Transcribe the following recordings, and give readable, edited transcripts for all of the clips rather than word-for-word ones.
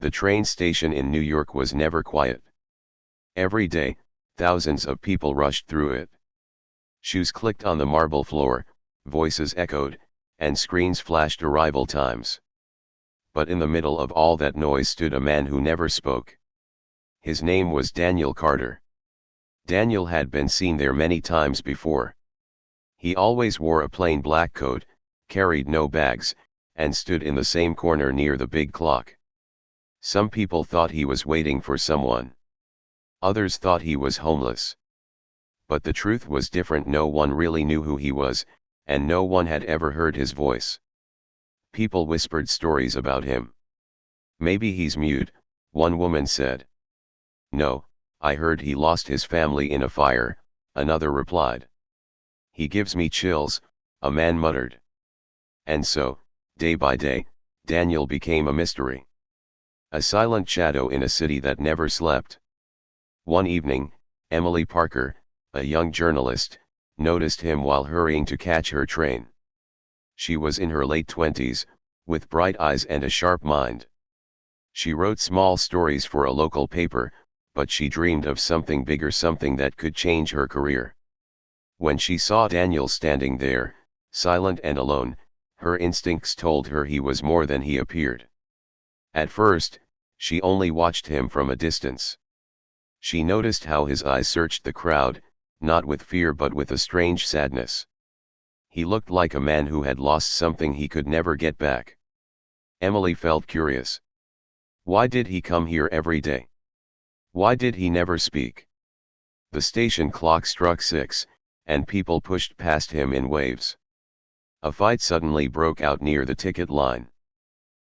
The train station in New York was never quiet. Every day, thousands of people rushed through it. Shoes clicked on the marble floor, voices echoed, and screens flashed arrival times. But in the middle of all that noise stood a man who never spoke. His name was Daniel Carter. Daniel had been seen there many times before. He always wore a plain black coat, carried no bags, and stood in the same corner near the big clock. Some people thought he was waiting for someone. Others thought he was homeless. But the truth was different. No one really knew who he was, and no one had ever heard his voice. People whispered stories about him. "Maybe he's mute," one woman said. "No, I heard he lost his family in a fire," another replied. "He gives me chills," a man muttered. And so, day by day, Daniel became a mystery. A silent shadow in a city that never slept. One evening, Emily Parker, a young journalist, noticed him while hurrying to catch her train. She was in her late 20s, with bright eyes and a sharp mind. She wrote small stories for a local paper, but she dreamed of something bigger, something that could change her career. When she saw Daniel standing there, silent and alone, her instincts told her he was more than he appeared. At first, she only watched him from a distance. She noticed how his eyes searched the crowd, not with fear but with a strange sadness. He looked like a man who had lost something he could never get back. Emily felt curious. Why did he come here every day? Why did he never speak? The station clock struck 6, and people pushed past him in waves. A fight suddenly broke out near the ticket line.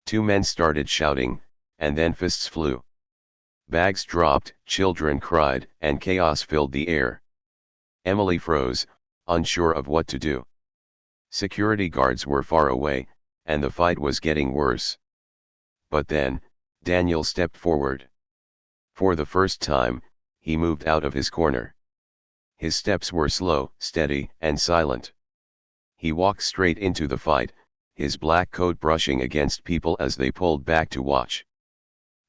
Two men started shouting, and then fists flew. Bags dropped, children cried, and chaos filled the air. Emily froze, unsure of what to do. Security guards were far away, and the fight was getting worse. But then, Daniel stepped forward. For the first time, he moved out of his corner. His steps were slow, steady, and silent. He walked straight into the fight, his black coat brushing against people as they pulled back to watch.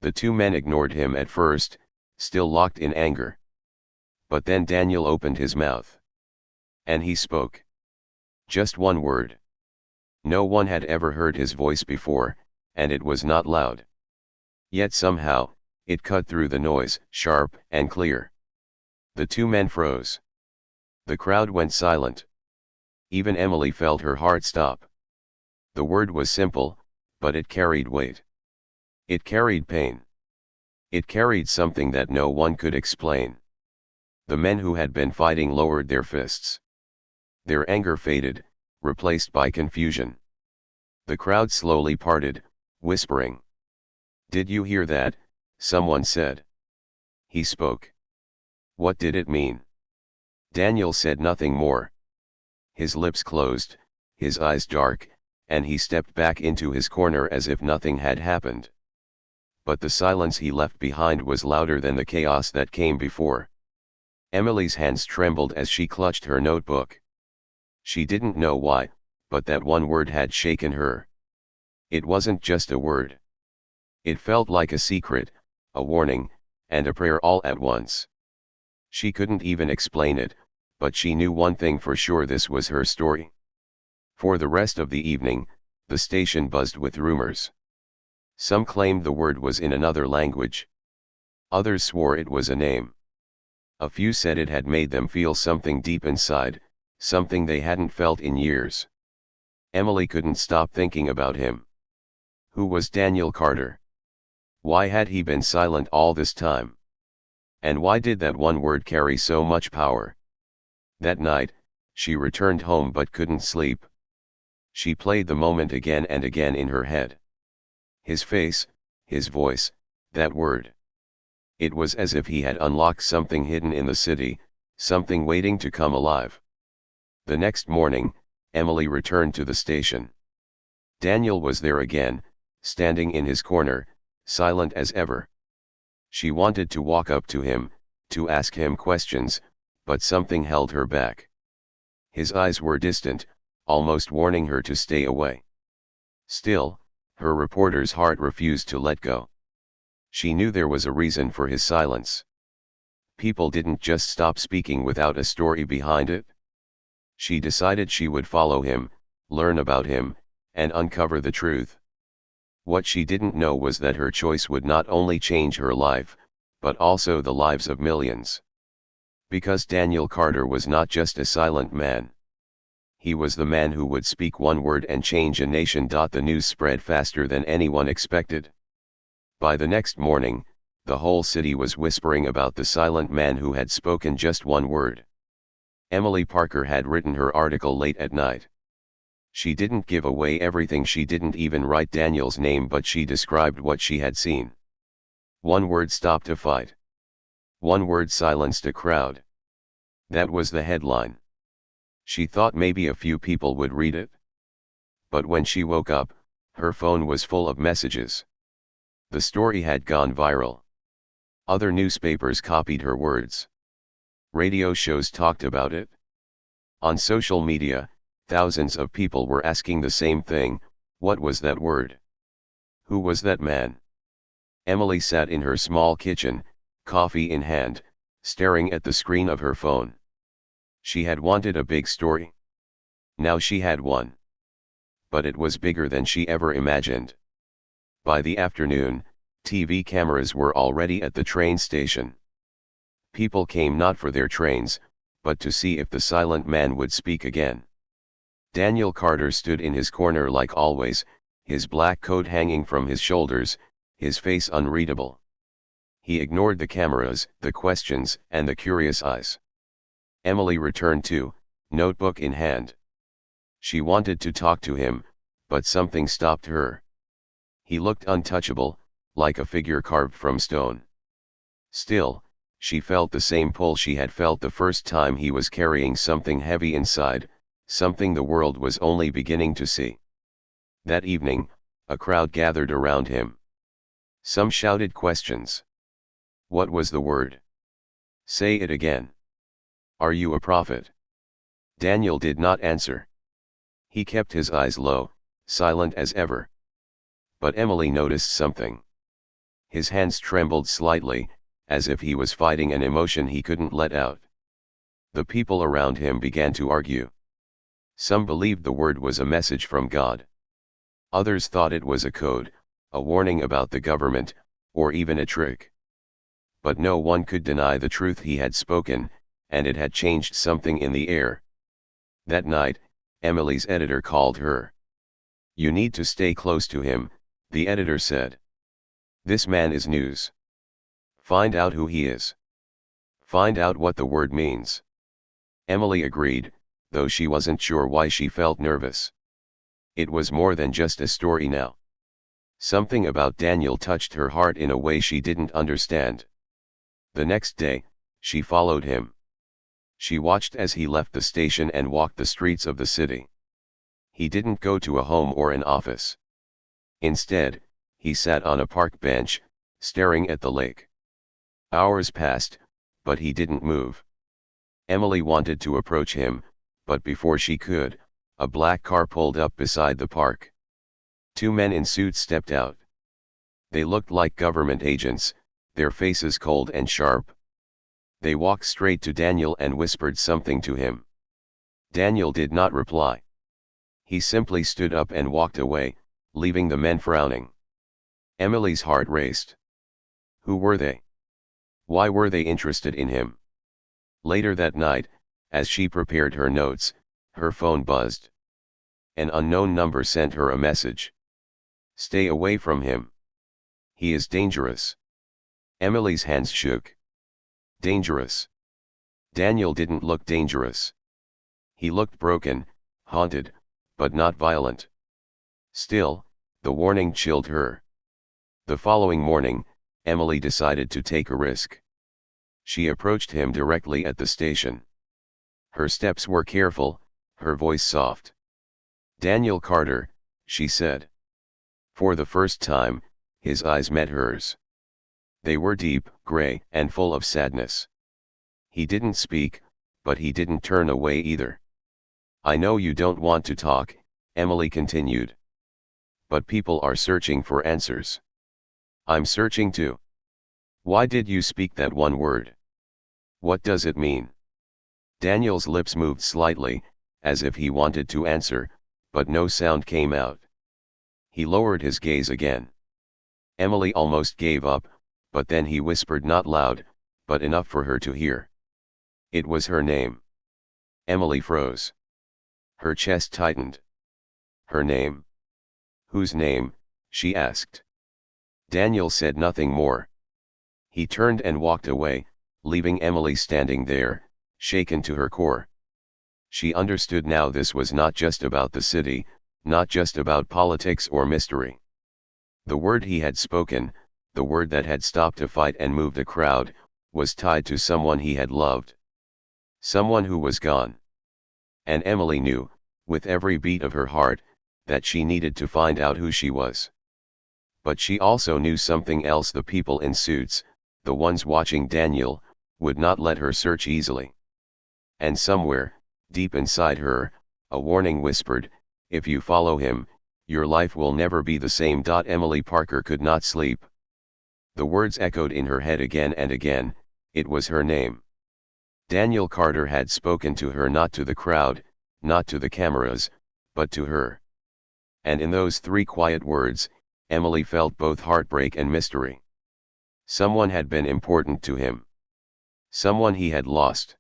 The two men ignored him at first, still locked in anger. But then Daniel opened his mouth. And he spoke. Just one word. No one had ever heard his voice before, and it was not loud. Yet somehow, it cut through the noise, sharp and clear. The two men froze. The crowd went silent. Even Emily felt her heart stop. The word was simple, but it carried weight. It carried pain. It carried something that no one could explain. The men who had been fighting lowered their fists. Their anger faded, replaced by confusion. The crowd slowly parted, whispering. "Did you hear that?" someone said. He spoke. What did it mean? Daniel said nothing more. His lips closed, his eyes dark, and he stepped back into his corner as if nothing had happened. But the silence he left behind was louder than the chaos that came before. Emily's hands trembled as she clutched her notebook. She didn't know why, but that one word had shaken her. It wasn't just a word. It felt like a secret, a warning, and a prayer all at once. She couldn't even explain it, but she knew one thing for sure: this was her story. For the rest of the evening, the station buzzed with rumors. Some claimed the word was in another language. Others swore it was a name. A few said it had made them feel something deep inside, something they hadn't felt in years. Emily couldn't stop thinking about him. Who was Daniel Carter? Why had he been silent all this time? And why did that one word carry so much power? That night, she returned home but couldn't sleep. She played the moment again and again in her head. His face, his voice, that word. It was as if he had unlocked something hidden in the city, something waiting to come alive. The next morning, Emily returned to the station. Daniel was there again, standing in his corner, silent as ever. She wanted to walk up to him, to ask him questions, but something held her back. His eyes were distant, almost warning her to stay away. Still, her reporter's heart refused to let go. She knew there was a reason for his silence. People didn't just stop speaking without a story behind it. She decided she would follow him, learn about him, and uncover the truth. What she didn't know was that her choice would not only change her life, but also the lives of millions. Because Daniel Carter was not just a silent man. He was the man who would speak one word and change a nation. The news spread faster than anyone expected. By the next morning, the whole city was whispering about the silent man who had spoken just one word. Emily Parker had written her article late at night. She didn't give away everything, she didn't even write Daniel's name, but she described what she had seen. One word stopped a fight. One word silenced a crowd. That was the headline. She thought maybe a few people would read it. But when she woke up, her phone was full of messages. The story had gone viral. Other newspapers copied her words. Radio shows talked about it. On social media, thousands of people were asking the same thing: what was that word? Who was that man? Emily sat in her small kitchen, coffee in hand, staring at the screen of her phone. She had wanted a big story. Now she had one. But it was bigger than she ever imagined. By the afternoon, TV cameras were already at the train station. People came not for their trains, but to see if the silent man would speak again. Daniel Carter stood in his corner like always, his black coat hanging from his shoulders, his face unreadable. He ignored the cameras, the questions, and the curious eyes. Emily returned too, notebook in hand. She wanted to talk to him, but something stopped her. He looked untouchable, like a figure carved from stone. Still, she felt the same pull she had felt the first time. He was carrying something heavy inside, something the world was only beginning to see. That evening, a crowd gathered around him. Some shouted questions. What was the word? Say it again. Are you a prophet? Daniel did not answer. He kept his eyes low, silent as ever. But Emily noticed something. His hands trembled slightly, as if he was fighting an emotion he couldn't let out. The people around him began to argue. Some believed the word was a message from God. Others thought it was a code, a warning about the government, or even a trick. But no one could deny the truth. He had spoken, and it had changed something in the air. That night, Emily's editor called her. "You need to stay close to him," the editor said. "This man is news. Find out who he is. Find out what the word means." Emily agreed, though she wasn't sure why. She felt nervous. It was more than just a story now. Something about Daniel touched her heart in a way she didn't understand. The next day, she followed him. She watched as he left the station and walked the streets of the city. He didn't go to a home or an office. Instead, he sat on a park bench, staring at the lake. Hours passed, but he didn't move. Emily wanted to approach him, but before she could, a black car pulled up beside the park. Two men in suits stepped out. They looked like government agents, their faces cold and sharp. They walked straight to Daniel and whispered something to him. Daniel did not reply. He simply stood up and walked away, leaving the men frowning. Emily's heart raced. Who were they? Why were they interested in him? Later that night, as she prepared her notes, her phone buzzed. An unknown number sent her a message. Stay away from him. He is dangerous. Emily's hands shook. Dangerous. Daniel didn't look dangerous. He looked broken, haunted, but not violent. Still, the warning chilled her. The following morning, Emily decided to take a risk. She approached him directly at the station. Her steps were careful, her voice soft. "Daniel Carter," she said. For the first time, his eyes met hers. They were deep, gray, and full of sadness. He didn't speak, but he didn't turn away either. "I know you don't want to talk," Emily continued. "But people are searching for answers. I'm searching too. Why did you speak that one word? What does it mean? Daniel's lips moved slightly, as if he wanted to answer, but no sound came out. He lowered his gaze again. Emily almost gave up, but then he whispered, not loud, but enough for her to hear. It was her name. Emily froze. Her chest tightened. Her name? Whose name? She asked. Daniel said nothing more. He turned and walked away, leaving Emily standing there, shaken to her core. She understood now this was not just about the city, not just about politics or mystery. The word he had spoken, the word that had stopped a fight and moved a crowd, was tied to someone he had loved. Someone who was gone. And Emily knew, with every beat of her heart, that she needed to find out who she was. But she also knew something else: the people in suits, the ones watching Daniel, would not let her search easily. And somewhere, deep inside her, a warning whispered, if you follow him, your life will never be the same. Emily Parker could not sleep. The words echoed in her head again and again. It was her name. Daniel Carter had spoken to her, not to the crowd, not to the cameras, but to her. And in those three quiet words, Emily felt both heartbreak and mystery. Someone had been important to him. Someone he had lost.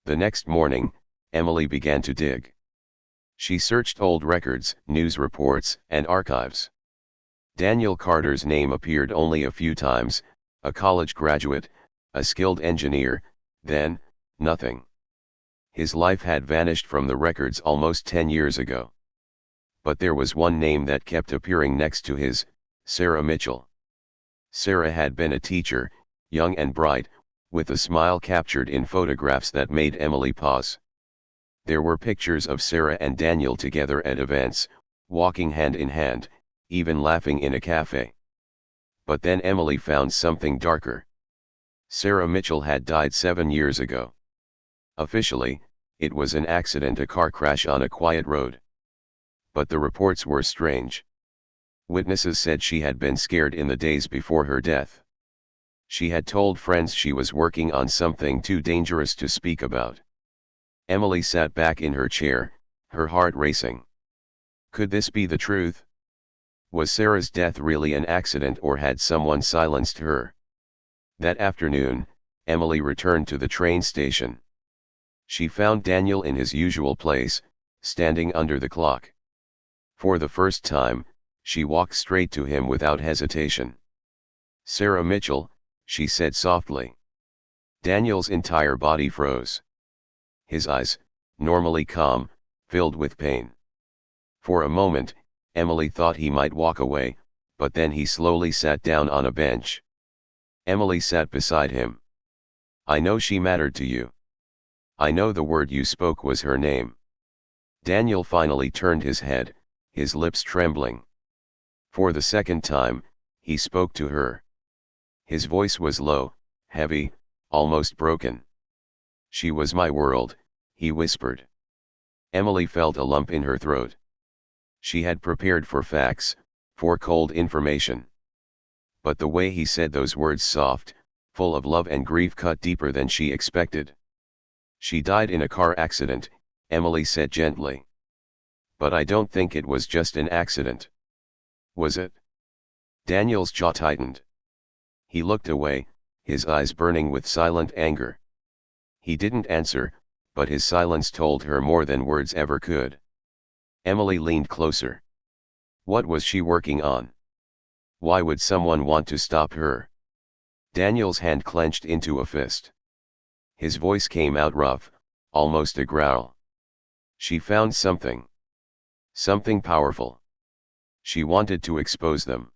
The next morning, Emily began to dig. She searched old records, news reports, and archives. Daniel Carter's name appeared only a few times: a college graduate, a skilled engineer, then, nothing. His life had vanished from the records almost 10 years ago. But there was one name that kept appearing next to his: Sarah Mitchell. Sarah had been a teacher, young and bright, with a smile captured in photographs that made Emily pause. There were pictures of Sarah and Daniel together at events, walking hand in hand, even laughing in a cafe. But then Emily found something darker. Sarah Mitchell had died 7 years ago. Officially, it was an accident, a car crash on a quiet road. But the reports were strange. Witnesses said she had been scared in the days before her death. She had told friends she was working on something too dangerous to speak about. Emily sat back in her chair, her heart racing. Could this be the truth? Was Sarah's death really an accident, or had someone silenced her? That afternoon, Emily returned to the train station. She found Daniel in his usual place, standing under the clock. For the first time, she walked straight to him without hesitation. Sarah Mitchell, she said softly. Daniel's entire body froze. His eyes, normally calm, filled with pain. For a moment, Emily thought he might walk away, but then he slowly sat down on a bench. Emily sat beside him. I know she mattered to you. I know the word you spoke was her name. Daniel finally turned his head, his lips trembling. For the second time, he spoke to her. His voice was low, heavy, almost broken. She was my world, he whispered. Emily felt a lump in her throat. She had prepared for facts, for cold information. But the way he said those words, soft, full of love and grief, cut deeper than she expected. She died in a car accident, Emily said gently. But I don't think it was just an accident. Was it? Daniel's jaw tightened. He looked away, his eyes burning with silent anger. He didn't answer, but his silence told her more than words ever could. Emily leaned closer. What was she working on? Why would someone want to stop her? Daniel's hand clenched into a fist. His voice came out rough, almost a growl. She found something. Something powerful. She wanted to expose them.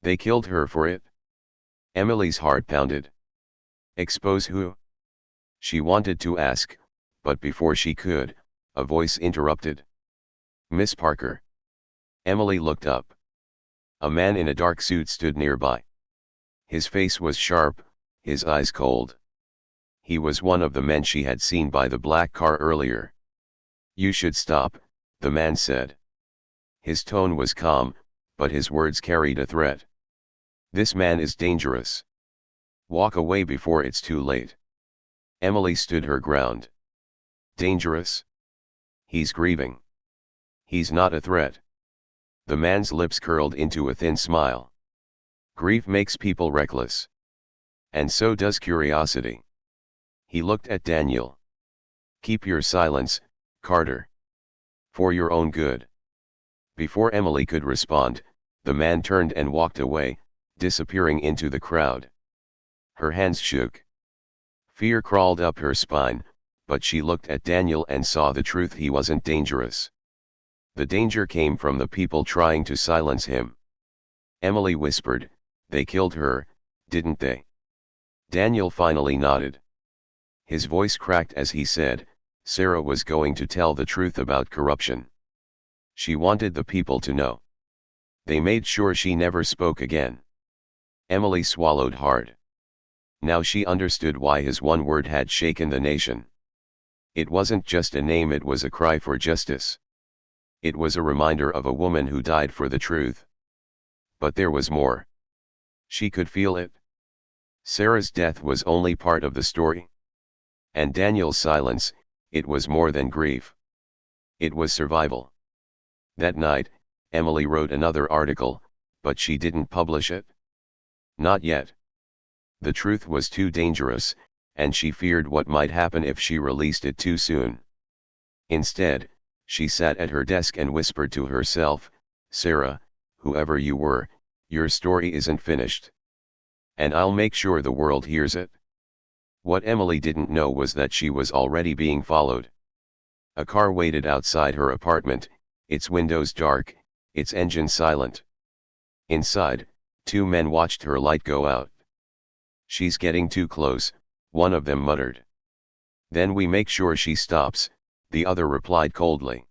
They killed her for it? Emily's heart pounded. Expose who? She wanted to ask, but before she could, a voice interrupted. Miss Parker. Emily looked up. A man in a dark suit stood nearby. His face was sharp, his eyes cold. He was one of the men she had seen by the black car earlier. You should stop, the man said. His tone was calm, but his words carried a threat. This man is dangerous. Walk away before it's too late. Emily stood her ground. Dangerous? He's grieving. He's not a threat. The man's lips curled into a thin smile. Grief makes people reckless. And so does curiosity. He looked at Daniel. Keep your silence, Carter. For your own good. Before Emily could respond, the man turned and walked away, disappearing into the crowd. Her hands shook. Fear crawled up her spine, but she looked at Daniel and saw the truth: he wasn't dangerous. The danger came from the people trying to silence him. Emily whispered, "They killed her, didn't they?" Daniel finally nodded. His voice cracked as he said, "Sarah was going to tell the truth about corruption. She wanted the people to know. They made sure she never spoke again." Emily swallowed hard. Now she understood why his one word had shaken the nation. It wasn't just a name, it was a cry for justice. It was a reminder of a woman who died for the truth. But there was more. She could feel it. Sarah's death was only part of the story. And Daniel's silence, it was more than grief. It was survival. That night, Emily wrote another article, but she didn't publish it. Not yet. The truth was too dangerous, and she feared what might happen if she released it too soon. Instead, she sat at her desk and whispered to herself, "Sarah, whoever you were, your story isn't finished. And I'll make sure the world hears it." What Emily didn't know was that she was already being followed. A car waited outside her apartment, its windows dark, its engine silent. Inside, two men watched her light go out. "She's getting too close," one of them muttered. "Then we make sure she stops," the other replied coldly.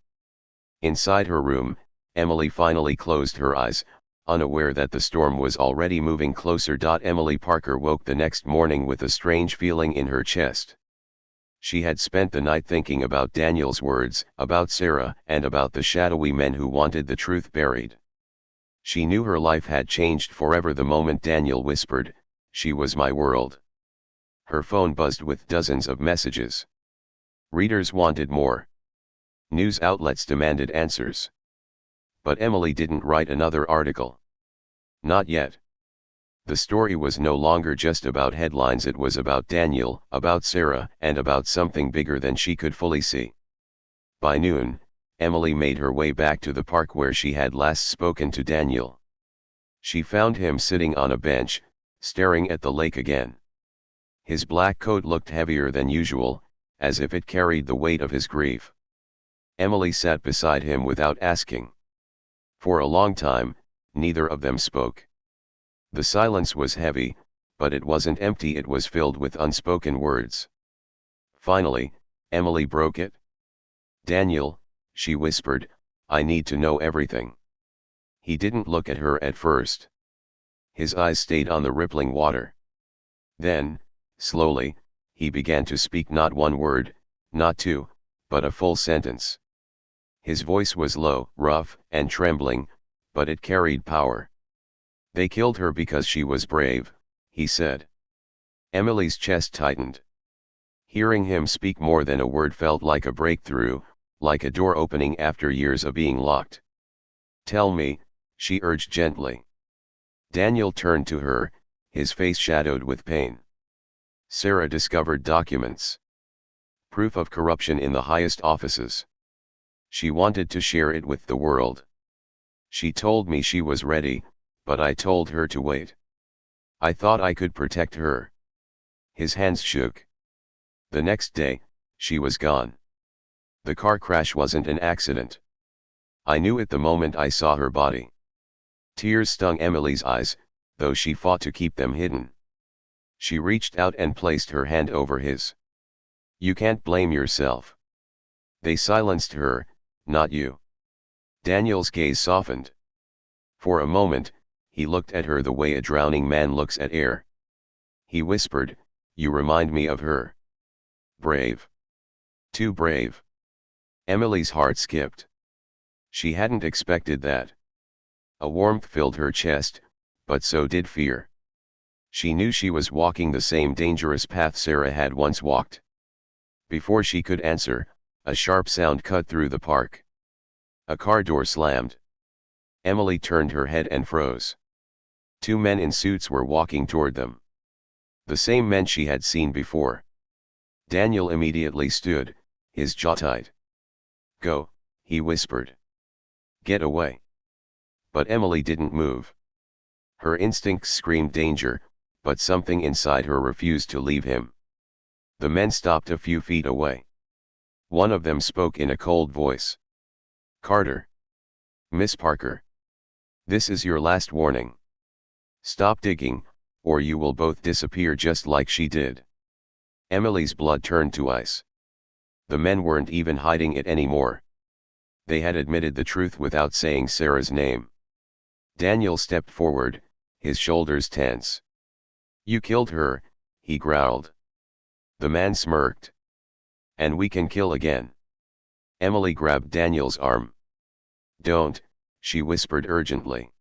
Inside her room, Emily finally closed her eyes, unaware that the storm was already moving closer. Emily Parker woke the next morning with a strange feeling in her chest. She had spent the night thinking about Daniel's words, about Sarah, and about the shadowy men who wanted the truth buried. She knew her life had changed forever the moment Daniel whispered, "She was my world." Her phone buzzed with dozens of messages. Readers wanted more. News outlets demanded answers. But Emily didn't write another article. Not yet. The story was no longer just about headlines, it was about Daniel, about Sarah, and about something bigger than she could fully see. By noon, Emily made her way back to the park where she had last spoken to Daniel. She found him sitting on a bench, staring at the lake again. His black coat looked heavier than usual, as if it carried the weight of his grief. Emily sat beside him without asking. For a long time, neither of them spoke. The silence was heavy, but it wasn't empty, it was filled with unspoken words. Finally, Emily broke it. "Daniel," she whispered, "I need to know everything." He didn't look at her at first. His eyes stayed on the rippling water. Then, slowly, he began to speak, not one word, not two, but a full sentence. His voice was low, rough, and trembling, but it carried power. "They killed her because she was brave," he said. Emily's chest tightened. Hearing him speak more than a word felt like a breakthrough, like a door opening after years of being locked. "Tell me," she urged gently. Daniel turned to her, his face shadowed with pain. "Sarah discovered documents. Proof of corruption in the highest offices. She wanted to share it with the world. She told me she was ready, but I told her to wait. I thought I could protect her." His hands shook. The next day, she was gone. The car crash wasn't an accident. I knew it the moment I saw her body. Tears stung Emily's eyes, though she fought to keep them hidden. She reached out and placed her hand over his. "You can't blame yourself. They silenced her, not you." Daniel's gaze softened. For a moment, he looked at her the way a drowning man looks at air. He whispered, "You remind me of her. Brave. Too brave." Emily's heart skipped. She hadn't expected that. A warmth filled her chest, but so did fear. She knew she was walking the same dangerous path Sarah had once walked. Before she could answer, a sharp sound cut through the park. A car door slammed. Emily turned her head and froze. Two men in suits were walking toward them. The same men she had seen before. Daniel immediately stood, his jaw tight. "Go," he whispered. "Get away." But Emily didn't move. Her instincts screamed danger, but something inside her refused to leave him. The men stopped a few feet away. One of them spoke in a cold voice. "Carter. Miss Parker. This is your last warning. Stop digging, or you will both disappear just like she did." Emily's blood turned to ice. The men weren't even hiding it anymore. They had admitted the truth without saying Sarah's name. Daniel stepped forward, his shoulders tense. "You killed her," he growled. The man smirked. "And we can kill again." Emily grabbed Daniel's arm. "Don't," she whispered urgently.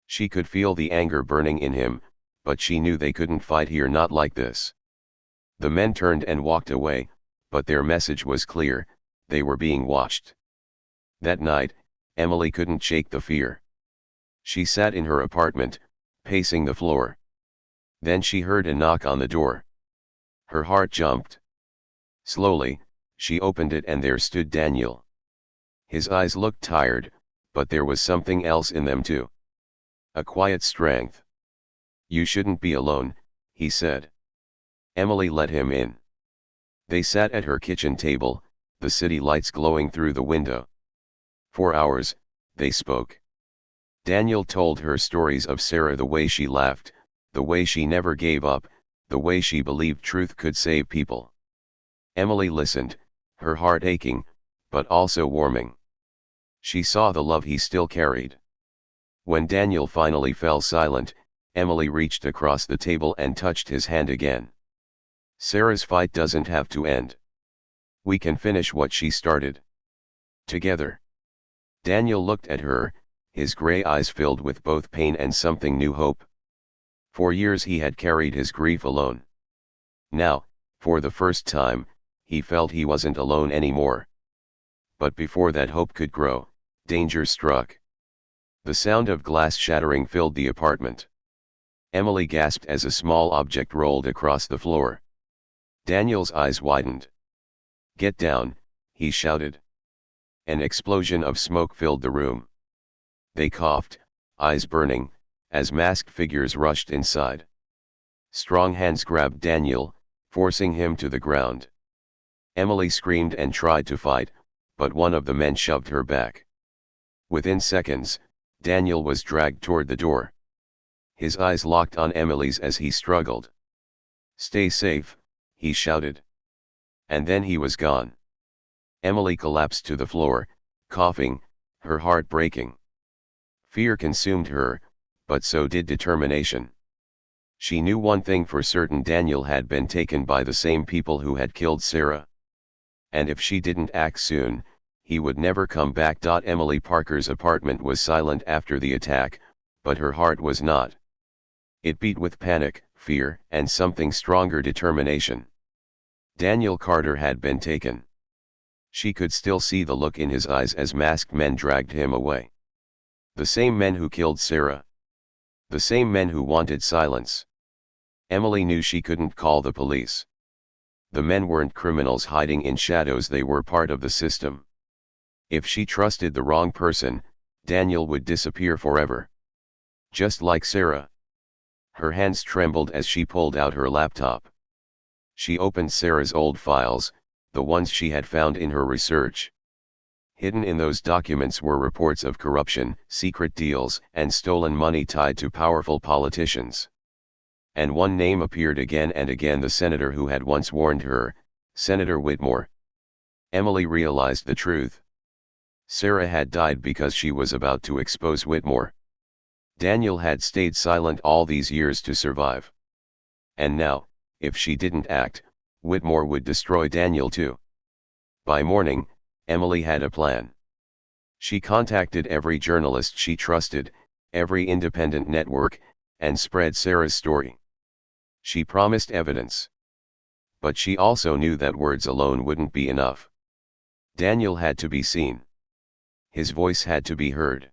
She could feel the anger burning in him, but she knew they couldn't fight here, not like this. The men turned and walked away, but their message was clear: they were being watched. That night, Emily couldn't shake the fear. She sat in her apartment, pacing the floor. Then she heard a knock on the door. Her heart jumped. Slowly, she opened it and there stood Daniel. His eyes looked tired, but there was something else in them too. A quiet strength. "You shouldn't be alone," he said. Emily let him in. They sat at her kitchen table, the city lights glowing through the window. For hours, they spoke. Daniel told her stories of Sarah, the way she laughed, the way she never gave up, the way she believed truth could save people. Emily listened, her heart aching, but also warming. She saw the love he still carried. When Daniel finally fell silent, Emily reached across the table and touched his hand again. "Sarah's fight doesn't have to end. We can finish what she started. Together." Daniel looked at her, his gray eyes filled with both pain and something new, hope. For years he had carried his grief alone. Now, for the first time, he felt he wasn't alone anymore. But before that hope could grow, danger struck. The sound of glass shattering filled the apartment. Emily gasped as a small object rolled across the floor. Daniel's eyes widened. "Get down," he shouted. An explosion of smoke filled the room. They coughed, eyes burning, as masked figures rushed inside. Strong hands grabbed Daniel, forcing him to the ground. Emily screamed and tried to fight, but one of the men shoved her back. Within seconds, Daniel was dragged toward the door. His eyes locked on Emily's as he struggled. "Stay safe," he shouted. And then he was gone. Emily collapsed to the floor, coughing, her heart breaking. Fear consumed her, but so did determination. She knew one thing for certain: Daniel had been taken by the same people who had killed Sarah. And if she didn't act soon, he would never come back. Emily Parker's apartment was silent after the attack, but her heart was not. It beat with panic, fear, and something stronger: determination. Daniel Carter had been taken. She could still see the look in his eyes as masked men dragged him away. The same men who killed Sarah. The same men who wanted silence. Emily knew she couldn't call the police. The men weren't criminals hiding in shadows, they were part of the system. If she trusted the wrong person, Daniel would disappear forever. Just like Sarah. Her hands trembled as she pulled out her laptop. She opened Sarah's old files, the ones she had found in her research. Hidden in those documents were reports of corruption, secret deals, and stolen money tied to powerful politicians. And one name appeared again and again: the senator who had once warned her, Senator Whitmore. Emily realized the truth. Sarah had died because she was about to expose Whitmore. Daniel had stayed silent all these years to survive. And now, if she didn't act, Whitmore would destroy Daniel too. By morning, Emily had a plan. She contacted every journalist she trusted, every independent network, and spread Sarah's story. She promised evidence. But she also knew that words alone wouldn't be enough. Daniel had to be seen. His voice had to be heard.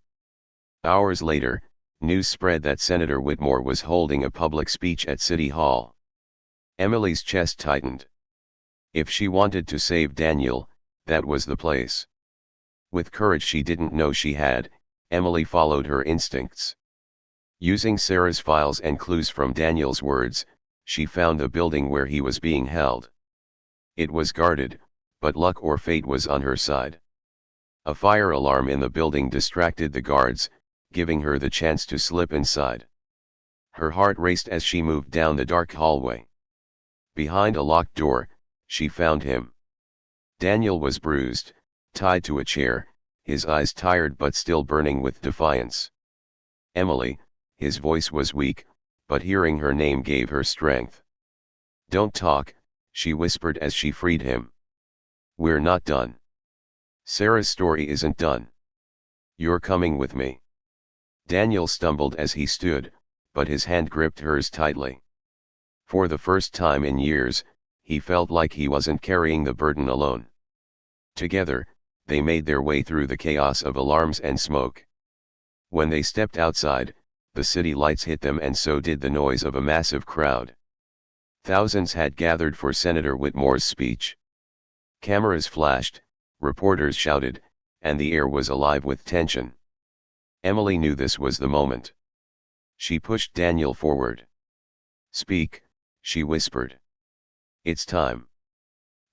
Hours later, news spread that Senator Whitmore was holding a public speech at City Hall. Emily's chest tightened. If she wanted to save Daniel, that was the place. With courage she didn't know she had, Emily followed her instincts. Using Sarah's files and clues from Daniel's words, she found the building where he was being held. It was guarded, but luck or fate was on her side. A fire alarm in the building distracted the guards, giving her the chance to slip inside. Her heart raced as she moved down the dark hallway. Behind a locked door, she found him. Daniel was bruised, tied to a chair, his eyes tired but still burning with defiance. Emily, his voice was weak, but hearing her name gave her strength. "Don't talk," she whispered as she freed him. "We're not done. Sarah's story isn't done. You're coming with me." Daniel stumbled as he stood, but his hand gripped hers tightly. For the first time in years, he felt like he wasn't carrying the burden alone. Together, they made their way through the chaos of alarms and smoke. When they stepped outside, the city lights hit them and so did the noise of a massive crowd. Thousands had gathered for Senator Whitmore's speech. Cameras flashed, reporters shouted, and the air was alive with tension. Emily knew this was the moment. She pushed Daniel forward. "Speak," she whispered. "It's time."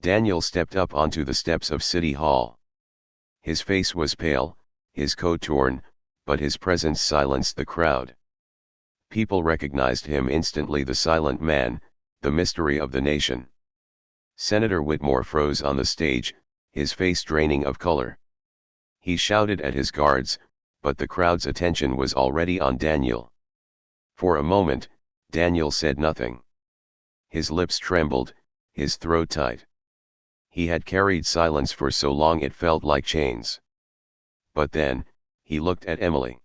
Daniel stepped up onto the steps of City Hall. His face was pale, his coat torn, but his presence silenced the crowd. People recognized him instantly, the silent man, the mystery of the nation. Senator Whitmore froze on the stage, his face draining of color. He shouted at his guards, but the crowd's attention was already on Daniel. For a moment, Daniel said nothing. His lips trembled, his throat tight. He had carried silence for so long it felt like chains. But then, he looked at Emily.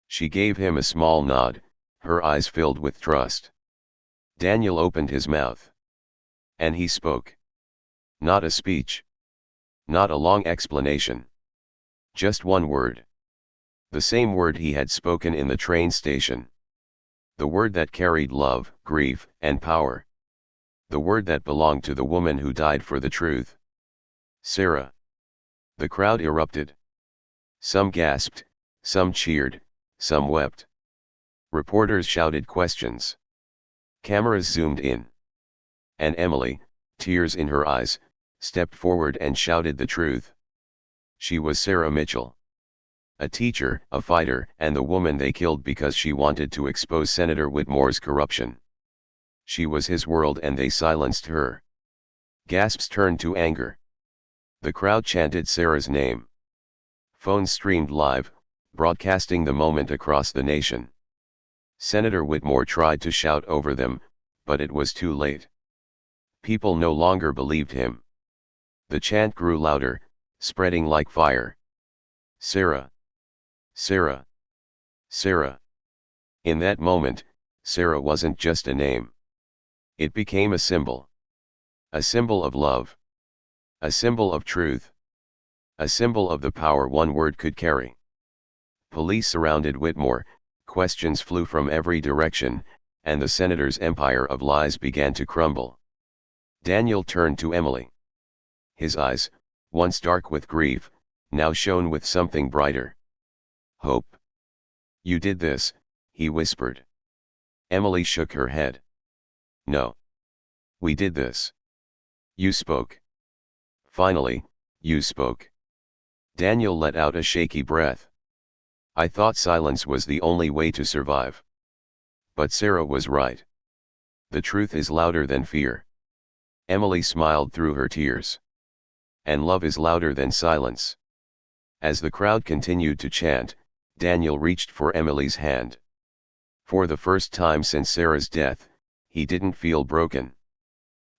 She gave him a small nod, her eyes filled with trust. Daniel opened his mouth. And he spoke. Not a speech. Not a long explanation. Just one word. The same word he had spoken in the train station. The word that carried love, grief, and power. The word that belonged to the woman who died for the truth. Sarah. The crowd erupted. Some gasped, some cheered, some wept. Reporters shouted questions. Cameras zoomed in. And Emily, tears in her eyes, stepped forward and shouted the truth. She was Sarah Mitchell. A teacher, a fighter, and the woman they killed because she wanted to expose Senator Whitmore's corruption. She was his world and they silenced her. Gasps turned to anger. The crowd chanted Sarah's name. Phones streamed live, broadcasting the moment across the nation. Senator Whitmore tried to shout over them, but it was too late. People no longer believed him. The chant grew louder, spreading like fire. Sarah. Sarah. Sarah. In that moment, Sarah wasn't just a name. It became a symbol. A symbol of love. A symbol of truth. A symbol of the power one word could carry. Police surrounded Whitmore, questions flew from every direction, and the senator's empire of lies began to crumble. Daniel turned to Emily. His eyes, once dark with grief, now shone with something brighter. Hope. You did this, he whispered. Emily shook her head. No. We did this. You spoke. Finally, you spoke. Daniel let out a shaky breath. I thought silence was the only way to survive. But Sarah was right. The truth is louder than fear. Emily smiled through her tears. And love is louder than silence. As the crowd continued to chant, Daniel reached for Emily's hand. For the first time since Sarah's death, he didn't feel broken.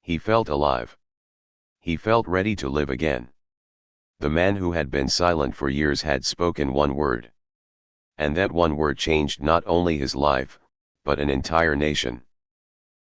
He felt alive. He felt ready to live again. The man who had been silent for years had spoken one word. And that one word changed not only his life, but an entire nation.